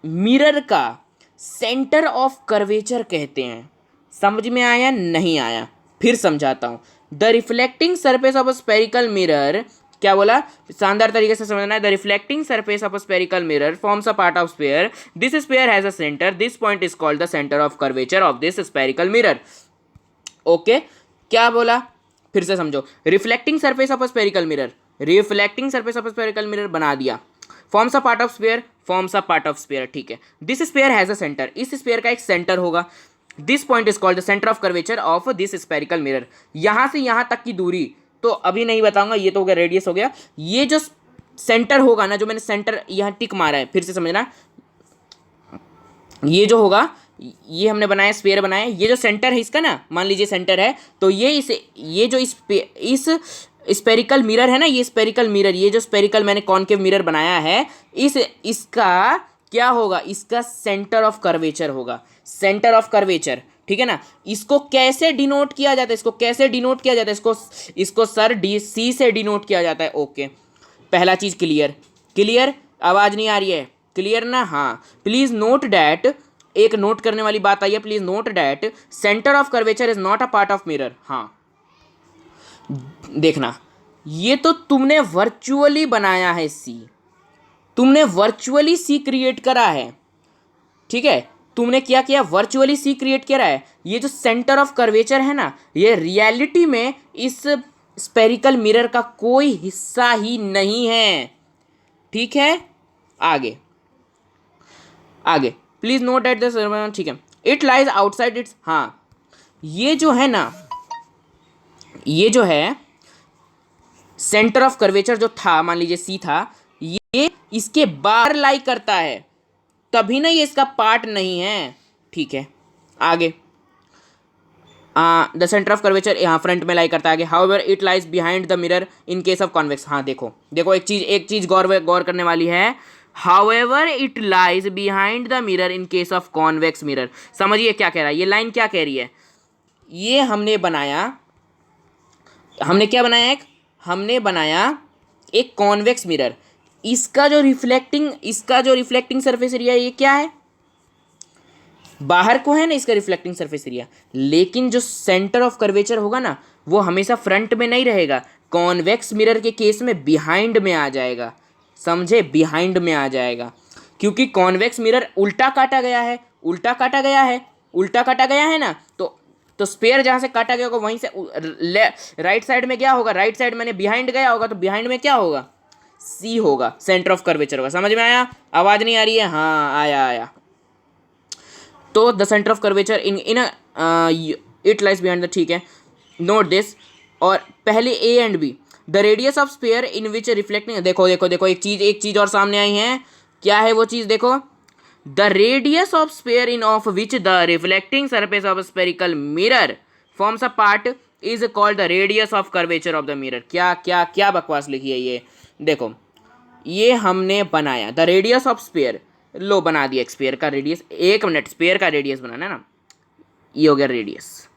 मिरर का सेंटर ऑफ कर्वेचर कहते हैं। समझ में आया नहीं आया? फिर समझाता हूं। The reflecting surface of a spherical mirror, क्या बोला, शानदार तरीके से समझना है। The reflecting surface of a spherical mirror forms a part of sphere. This sphere has a centre, this point is called the centre of curvature of this spherical mirror. Okay, क्या बोला, फिर से समझो। Reflecting surface of a spherical mirror, reflecting surface of spherical mirror बना दिया। Forms a part of sphere, forms a part of sphere, ठीक है। This sphere has a centre, इस स्फीयर का एक सेंटर होगा। This point is called the centre of curvature of this spherical mirror. यहां से यहां तक की दूरी तो अभी नहीं बताऊंगा, ये तो हो गया रेडियस हो गया। ये जो सेंटर होगा ना, जो मैंने सेंटर यहां टिक मारा है, फिर से समझना, ये जो होगा, ये हमने बनाया, स्फीयर बनाया, ये जो सेंटर है इसका ना, मान लीजिए सेंटर है, तो ये जो इस स्पेरिकल मिरर है ना, ये स्पेरिकल मिरर, ये जो स्पेरिकल मैंने कॉनकेव मिरर बनाया है, इसका क्या होगा, इसका सेंटर ऑफ कर्वेचर होगा, सेंटर ऑफ कर्वेचर। ठीक है ना। इसको कैसे डिनोट किया जाता है, इसको कैसे डिनोट किया जाता है, इसको सर सी से डिनोट किया जाता है। ओके, पहला चीज क्लियर, क्लियर, आवाज नहीं आ रही है, क्लियर ना? हाँ, प्लीज नोट डैट, एक नोट करने वाली बात आई है, please note that centre of curvature is not a part of mirror. हाँ देखना, ये तो तुमने वर्चुअली बनाया है सी, तुमने वर्चुअली सी क्रिएट करा है। ठीक है, तुमने क्या किया, वर्चुअली सी क्रिएट करा है। ये जो सेंटर ऑफ कर्वेचर है ना, ये रियलिटी में इस स्पेरिकल मिरर का कोई हिस्सा ही नहीं है। ठीक है, आगे आगे प्लीज नोट एट दिस। ठीक है, इट लाइज आउटसाइड इट्स। हाँ, ये जो है ना, ये जो है सेंटर ऑफ कर्वेचर जो था, मान लीजिए सी था, ये इसके बाहर लाई करता है, तभी ना ये इसका पार्ट नहीं है। ठीक है, आगे द सेंटर ऑफ कर्वेचर यहाँ फ्रंट में लाई करता है। आगे however it lies behind the mirror in case of convex. हाँ देखो देखो, एक चीज गौर करने वाली है। However it lies behind the mirror in case of convex mirror. समझिए क्या कह रहा है, ये लाइन क्या कह रही है। ये हमने क्या बनाया, हमने बनाया एक कॉन्वेक्स मिरर। इसका जो रिफ्लेक्टिंग सरफेस एरिया, ये क्या है, बाहर को है ना इसका रिफ्लेक्टिंग सरफेस एरिया। लेकिन जो सेंटर ऑफ कर्वेचर होगा ना, वो हमेशा फ्रंट में नहीं रहेगा, कॉन्वेक्स मिरर के केस में बिहाइंड में आ जाएगा। समझे, बिहाइंड में आ जाएगा, क्योंकि कॉन्वेक्स मिरर उल्टा काटा गया है, उल्टा काटा गया है ना। तो स्पेयर जहां से काटा गया होगा वहीं से राइट साइड में क्या होगा, राइट साइड मैंने बिहाइंड गया होगा, तो बिहाइंड में क्या होगा, सी होगा, सेंटर ऑफ कर्वेचर होगा। समझ में आया? आवाज नहीं आ रही है? हाँ आया। तो the centre of curvature in in it lies behind the, ठीक है, नोट दिस। और पहले A and B, the radius of sphere in which reflecting, देखो एक चीज और सामने आई है। क्या है वो चीज? देखो, the radius of sphere in of which the reflecting surface of spherical mirror forms a part is called the radius of curvature of the mirror. क्या क्या क्या बकवास लिखी है ये। देखो, ये हमने बनाया द रेडियस ऑफ स्फीयर, लो बना दिया स्फीयर का रेडियस। एक मिनट, स्फीयर का रेडियस बनाना है ना, ये हो गया radius.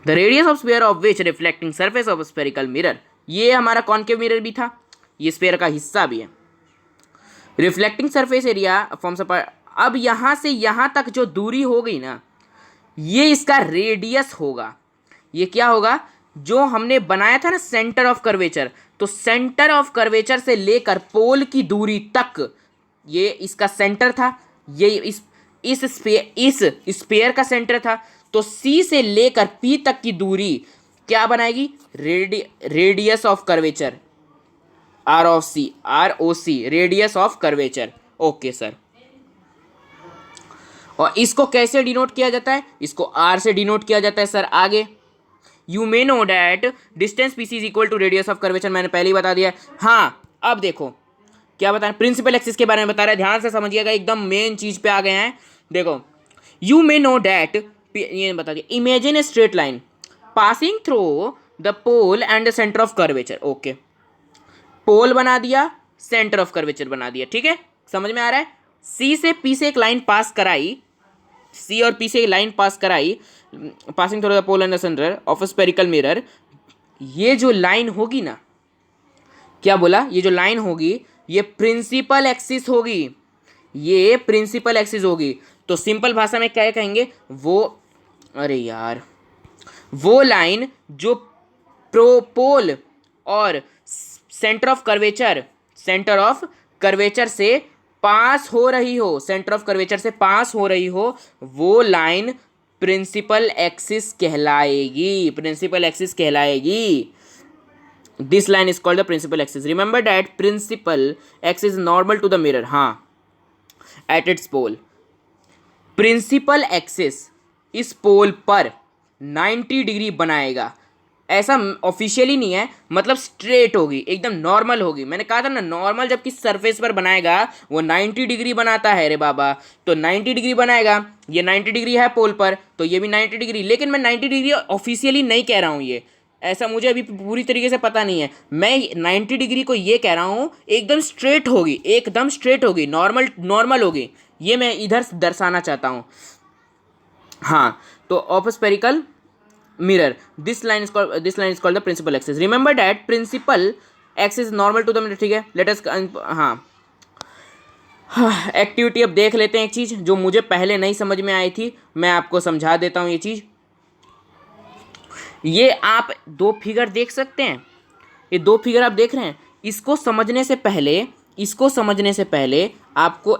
The radius of sphere of which reflecting surface of spherical mirror, ये हमारा कॉनकेव मिरर भी था, ये स्फीयर का हिस्सा भी है। Reflecting surface area forms a part, अब यहाँ से यहाँ तक जो दूरी हो गई ना, ये इसका रेडियस होगा। ये क्या होगा? जो हमने बनाया था ना सेंटर ऑफ कर्वेचर, तो सेंटर ऑफ कर्वेचर से लेकर पोल की दूरी तक ये इसका सेंटर था। ये इस स्फीयर का सेंटर था। तो सी से लेकर पी तक की दूरी क्या बनाएगी? Radius of curvature, ROC, radius of curvature. Okay sir. और इसको कैसे डिनोट किया जाता है? इसको R से डिनोट किया जाता है सर। आगे, you may know that distance PC is equal to radius of curvature, मैंने पहले ही बता दिया। हाँ, अब देखो क्या बता रहे, प्रिंसिपल एक्सिस के बारे में बता रहे हैं, ध्यान से समझिएगा, एकदम मेन चीज पे आ गए हैं। देखो, यू मे नो डैट, ये बता दिया, imagine a straight line passing through the pole and the centre of curvature. Okay, pole बना दिया, सेंटर ऑफ कर्वेचर बना दिया, ठीक है, समझ में आ रहा है। सी से पी से एक लाइन पास कराई, सी और पी से एक लाइन पास कराई, passing through the pole and the centre of spherical mirror. ये जो लाइन होगी ना, क्या बोला? ये जो लाइन होगी ये प्रिंसिपल एक्सिस होगी, ये प्रिंसिपल एक्सिस होगी। तो सिंपल भाषा में क्या कहेंगे वो, अरे यार, वो लाइन जो पोल और सेंटर ऑफ कर्वेचर से पास हो रही हो, सेंटर ऑफ कर्वेचर से पास हो रही हो, वो लाइन प्रिंसिपल एक्सिस कहलाएगी, प्रिंसिपल एक्सिस कहलाएगी। This line is called the principal axis. Remember that principal axis normal to the mirror, हाँ, at its pole. Principal axis इस पोल पर 90 डिग्री बनाएगा। ऐसा ऑफिशियली नहीं है, मतलब स्ट्रेट होगी, एकदम नॉर्मल होगी। मैंने कहा था ना, नॉर्मल जब किस सरफेस पर बनाएगा वो 90 डिग्री बनाता है रे बाबा। तो 90 डिग्री बनाएगा, ये 90 डिग्री है पोल पर, तो ये भी 90 डिग्री। लेकिन मैं 90 डिग्री ऑफिशियली नहीं कह रहा हूँ, ये ऐसा मुझे अभी पूरी तरीके से पता नहीं है। मैं 90 डिग्री को ये कह रहा हूँ एकदम स्ट्रेट होगी, एकदम स्ट्रेट होगी, नॉर्मल होगी, ये मैं इधर दर्शाना चाहता हूँ। हाँ, तो of spherical mirror, this line is called the principal axis. Remember that principal axis normal to the mirror, ठीक है। लेट अस, हाँ, एक्टिविटी अब देख लेते हैं। एक चीज़ जो मुझे पहले नहीं समझ में आई थी, मैं आपको समझा देता हूँ ये चीज़। ये आप दो फिगर देख सकते हैं, ये दो फिगर आप देख रहे हैं। इसको समझने से पहले आपको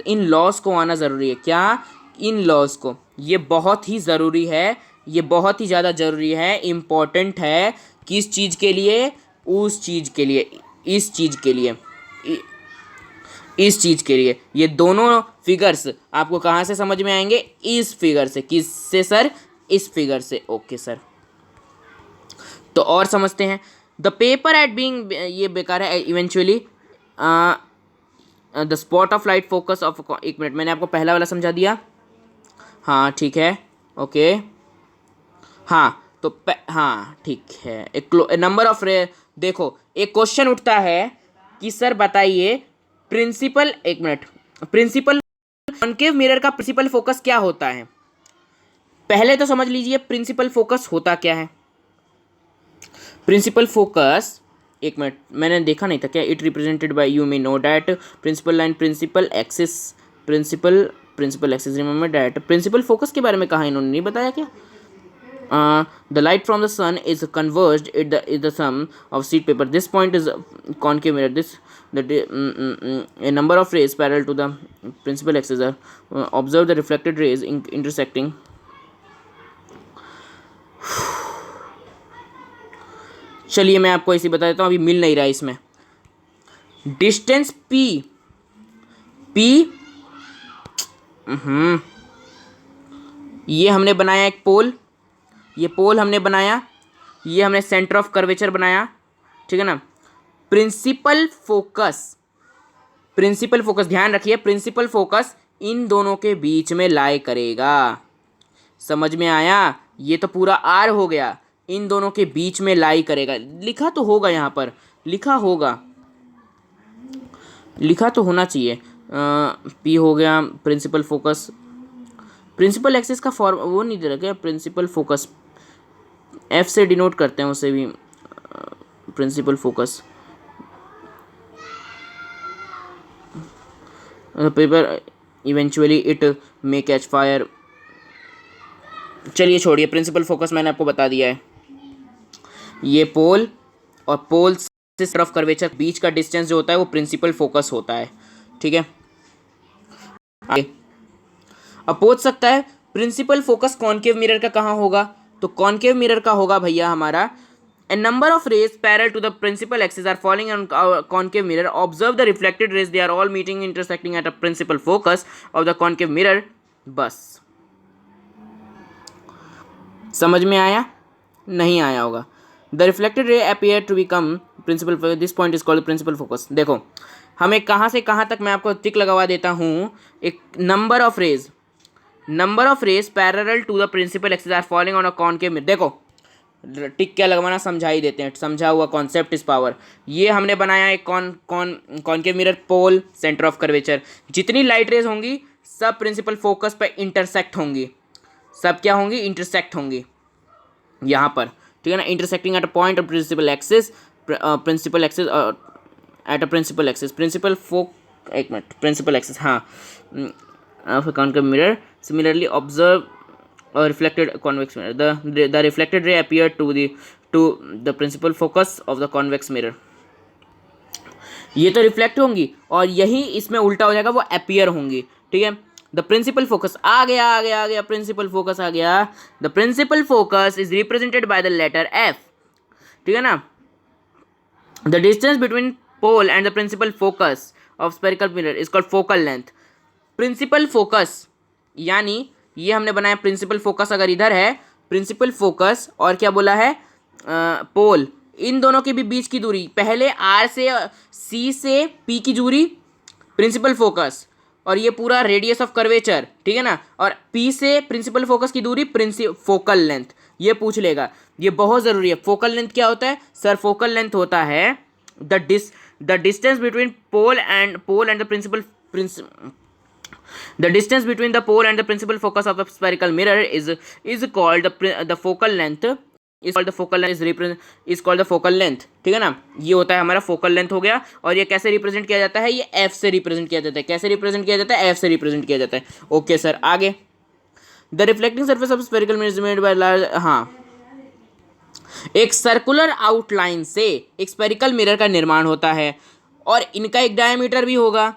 इन लॉज को आना ज़रूरी है। क्या? इन लॉज को। ये बहुत ही ज़रूरी है, ये बहुत ही ज़्यादा ज़रूरी है, इम्पॉर्टेंट है। किस चीज़ के लिए? उस चीज़ के लिए, इस चीज़ के लिए, इस चीज़ के लिए। ये दोनों फिगर्स आपको कहाँ से समझ में आएंगे? इस फिगर से। किससे सर? इस फिगर से। ओके सर, तो और समझते हैं। द पेपर एट बीइंग, ये बेकार है, eventually the spot of light focus of, एक मिनट, मैंने आपको पहला वाला समझा दिया, हाँ ठीक है, ओके, हाँ, तो हाँ ठीक है। एक नंबर ऑफ देखो, एक क्वेश्चन उठता है कि सर बताइए प्रिंसिपल, एक मिनट, प्रिंसिपल कॉनकेव मिरर का प्रिंसिपल फोकस क्या होता है? पहले तो समझ लीजिए प्रिंसिपल फोकस होता क्या है। प्रिंसिपल फोकस, एक मिनट, मैंने देखा नहीं था क्या? It represented by, you may know that principal line, principal axis, principal axis. Remember that principal focus के बारे में कहा इन्होंने, नहीं बताया क्या? The light from the sun is converged at the sum of sheet paper. This point is concave mirror. A number of rays parallel to the principal axis are observe the reflected rays intersecting. चलिए मैं आपको ऐसे बता देता हूँ, अभी मिल नहीं रहा है इसमें। डिस्टेंस पी, पी ये हमने बनाया एक पोल, ये पोल हमने बनाया, ये हमने सेंटर ऑफ कर्वेचर बनाया, ठीक है ना। प्रिंसिपल फोकस, प्रिंसिपल फोकस ध्यान रखिए, प्रिंसिपल फोकस इन दोनों के बीच में लाई करेगा। समझ में आया? ये तो पूरा आर हो गया, इन दोनों के बीच में लाई करेगा। लिखा तो होगा यहाँ पर, लिखा होगा, लिखा तो होना चाहिए। पी हो गया प्रिंसिपल फोकस, प्रिंसिपल एक्सिस का फॉर्म वो नहीं दे रखा है, प्रिंसिपल फोकस एफ से डिनोट करते हैं उसे भी, principal focus. Paper eventually it may catch fire. चलिए छोड़िए, प्रिंसिपल फोकस मैंने आपको बता दिया है। ये पोल और पोल से सेंटर ऑफ कर्वेचर बीच का डिस्टेंस जो होता है वो प्रिंसिपल फोकस होता है, ठीक है। आगे अब पूछ सकता है प्रिंसिपल फोकस कॉनकेव मिरर का कहाँ होगा, तो कॉनकेव मिरर का होगा भैया हमारा, a number of rays parallel to the principal axis are falling on concave mirror. Observe the reflected rays, they are all meeting intersecting at a principal focus of the concave mirror. बस समझ में आया? नहीं आया होगा। The reflected ray appear to become principal focus. This point is called principal focus. देखो हमें कहाँ से कहाँ तक मैं आपको टिक लगवा देता हूँ। एक number of rays parallel to the principal axis are falling on a concave mirror. देखो टिक क्या लगवाना समझा ही देते हैं, समझा हुआ कॉन्सेप्ट इज पावर। ये हमने बनाया एक concave mirror, pole, centre of curvature. जितनी लाइट रेज होंगी सब प्रिंसिपल फोकस पे इंटरसेक्ट होंगी, सब क्या होंगी? इंटरसेक्ट होंगी यहाँ पर, ठीक है ना। Intersecting at a point of principal axis, principal axis at a principal axis, principal एक मिनट, प्रिंसिपल एक्सिस, हाँ, concave mirror. Similarly observe reflected convex mirror, the reflected ray appeared to the principal focus of the convex mirror. ये तो reflect होंगी और यही इसमें उल्टा हो जाएगा, वो अपीयर होंगी, ठीक है। द प्रिंसिपल फोकस आ गया, प्रिंसिपल फोकस आ गया। The principal focus is represented by the letter F, ठीक है ना। The distance between pole and the principal focus of spherical mirror is called focal length. Principal focus यानी ये हमने बनाया प्रिंसिपल फोकस, अगर इधर है प्रिंसिपल फोकस और क्या बोला है पोल, इन दोनों के भी बीच की दूरी, पहले आर से सी से पी की दूरी प्रिंसिपल फोकस, और ये पूरा रेडियस ऑफ कर्वेचर, ठीक है ना। और पी से प्रिंसिपल फोकस की दूरी फोकल लेंथ, ये पूछ लेगा, ये बहुत ज़रूरी है। फोकल लेंथ क्या होता है सर? फोकल लेंथ होता है the distance between pole and the principal The distance between the pole and the principal focus of the spherical mirror is called the focal length. is called the focal length, ठीक है ना। ये होता है हमारा focal length हो गया। और ये कैसे रिप्रेजेंट किया जाता है? ये एफ से रिप्रेजेंट किया जाता है। कैसे रिप्रेजेंट किया जाता है? एफ से रिप्रेजेंट किया जाता है। ओके सर, आगे। The reflecting surface of spherical mirror is made by large, हाँ, एक सर्कुलर आउटलाइन से एक स्फेरिकल मिरर का निर्माण होता है और इनका एक डायमीटर भी होगा।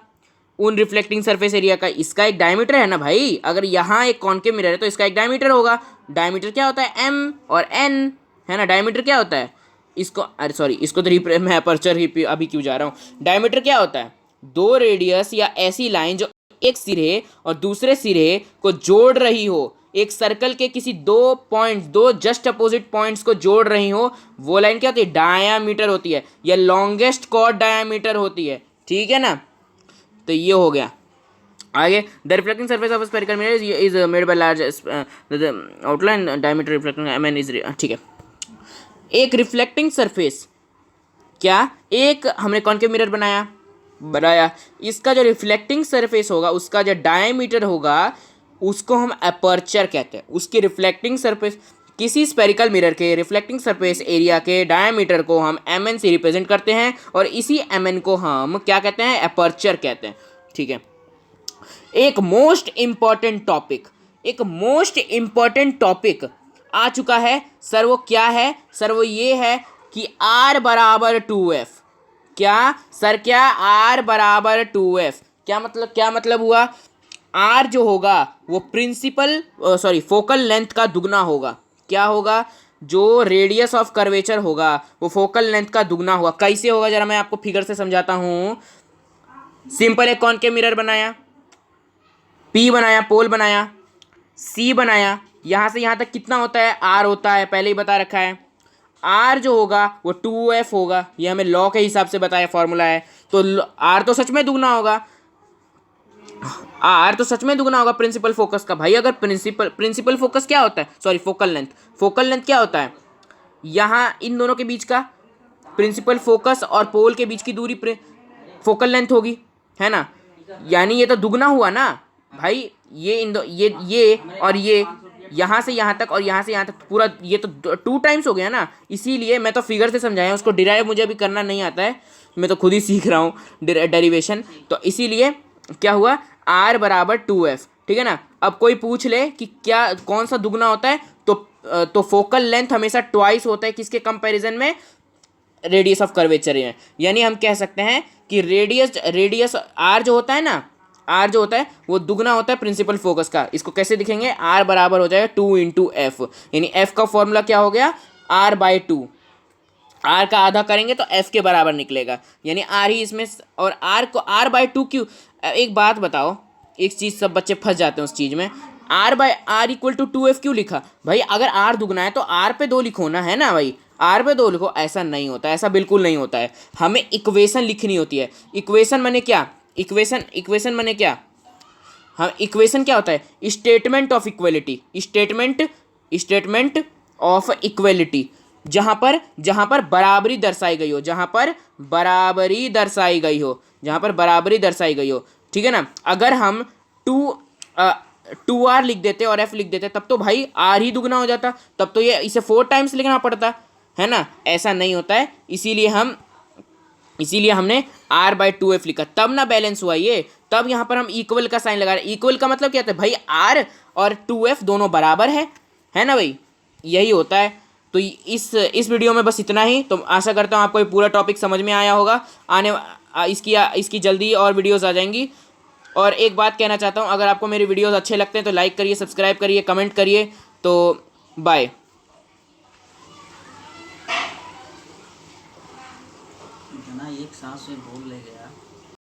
उन रिफ्लेक्टिंग सरफेस एरिया का इसका एक डायमीटर है ना भाई। अगर यहाँ एक कॉनकेव मिरर है तो इसका एक डायमीटर होगा। डायमीटर क्या होता है? एम और एन, है ना। डायमीटर क्या होता है? इसको, अरे सॉरी, इसको तो मैं अपर्चर ही अभी क्यों जा रहा हूँ। डायमीटर क्या होता है? दो रेडियस या ऐसी लाइन जो एक सिरे और दूसरे सिरे को जोड़ रही हो, एक सर्कल के किसी दो जस्ट अपोजिट पॉइंट्स को जोड़ रही हो, वो लाइन क्या होती है? डायामीटर होती है, या लॉन्गेस्ट कॉर्ड डायामीटर होती है, ठीक है ना। तो ये हो गया। आगे, the reflecting surface of spherical mirror is made by large outline diameter reflecting M N is, ठीक है। एक रिफ्लेक्टिंग सरफेस, क्या एक हमने कॉनकेव मिरर बनाया, इसका जो रिफ्लेक्टिंग सरफेस होगा उसका जो डायमीटर होगा उसको हम अपर्चर कहते हैं। उसकी रिफ्लेक्टिंग सरफेस, किसी स्फेरिकल मिरर के रिफ्लेक्टिंग सरफेस एरिया के डायमीटर को हम एम एन से रिप्रेजेंट करते हैं और इसी एम एन को हम क्या कहते हैं? अपर्चर कहते हैं, ठीक है। एक मोस्ट इंपॉर्टेंट टॉपिक आ चुका है सर। वो क्या है सर? वो ये है कि R बराबर 2F। क्या सर? क्या R बराबर 2F? क्या मतलब हुआ? R जो होगा वो फोकल लेंथ का दुगना होगा। क्या होगा? जो रेडियस ऑफ कर्वेचर होगा वो फोकल लेंथ का दुगना होगा। कैसे होगा जरा मैं आपको फिगर से समझाता हूँ। सिंपल एक कॉनकेव मिरर बनाया, पी बनाया, पोल बनाया, सी बनाया, यहाँ से यहाँ तक कितना होता है, आर होता है, पहले ही बता रखा है। आर जो होगा वो 2f होगा, ये हमें लॉ के हिसाब से बताया, फॉर्मूला है। तो आर तो सच में दुगना होगा, आर तो सच में दुगना होगा प्रिंसिपल फोकस का। भाई अगर प्रिंसिपल फोकस क्या होता है, सॉरी फोकल लेंथ क्या होता है, यहाँ इन दोनों के बीच का, प्रिंसिपल फोकस और पोल के बीच की दूरी फोकल लेंथ होगी, है ना। यानी ये तो दुगना हुआ ना भाई, ये इन दो ये और ये यहाँ से यहाँ तक और यहाँ से यहाँ तक पूरा, ये तो 2 टाइम्स हो गया ना। इसीलिए मैं तो फिगर से समझाया, उसको डिराइव मुझे अभी करना नहीं आता है, मैं तो खुद ही सीख रहा हूँ डेरिवेशन। तो इसीलिए क्या हुआ, r बराबर 2f, ठीक है ना। अब कोई पूछ ले कि क्या कौन सा दुगना होता है, तो फोकल लेंथ हमेशा ट्वाइस होता है किसके कंपैरिजन में, रेडियस ऑफ कर्वेचर है। यानी हम कह सकते हैं कि रेडियस आर जो होता है ना, आर जो होता है वो दुगना होता है प्रिंसिपल फोकस का। इसको कैसे दिखेंगे, आर बराबर हो जाएगा 2 इंटू एफ, यानी एफ का फॉर्मूला क्या हो गया, r/2। आर का आधा करेंगे तो एफ के बराबर निकलेगा, यानी आर ही इसमें, और आर को r/2 क्यों। एक बात बताओ, एक चीज़ सब बच्चे फंस जाते हैं उस चीज़ में, r/r इक्वल टू 2f क्यों लिखा। भाई अगर r दुगना है तो r पे 2 लिखो ना, है ना भाई, r पे 2 लिखो। ऐसा नहीं होता, ऐसा बिल्कुल नहीं होता है। हमें इक्वेशन लिखनी होती है। इक्वेशन माने क्या, इक्वेशन माने क्या, हाँ इक्वेशन क्या होता है, statement of equality, statement of equality, जहाँ पर बराबरी दर्शाई गई हो, जहाँ पर बराबरी दर्शाई गई हो, जहाँ पर बराबरी दर्शाई गई हो, ठीक है ना। अगर हम 2r लिख देते और f लिख देते तब तो भाई r ही दुगना हो जाता, तब तो ये इसे 4 टाइम्स लिखना पड़ता, है ना। ऐसा नहीं होता है, इसीलिए हमने r/2f लिखा, तब ना बैलेंस हुआ ये। तब यहाँ पर हम इक्वल का साइन लगा रहे। इक्वल का मतलब क्या होता है भाई, r और 2f दोनों बराबर है ना भाई, यही होता है। तो इस वीडियो में बस इतना ही। तो आशा करता हूँ आपको ये पूरा टॉपिक समझ में आया होगा। इसकी जल्दी और वीडियोस आ जाएंगी। और एक बात कहना चाहता हूँ, अगर आपको मेरे वीडियोस अच्छे लगते हैं तो लाइक करिए, सब्सक्राइब करिए, कमेंट करिए। तो बाय। इतना एक सांस में बोल ले गया।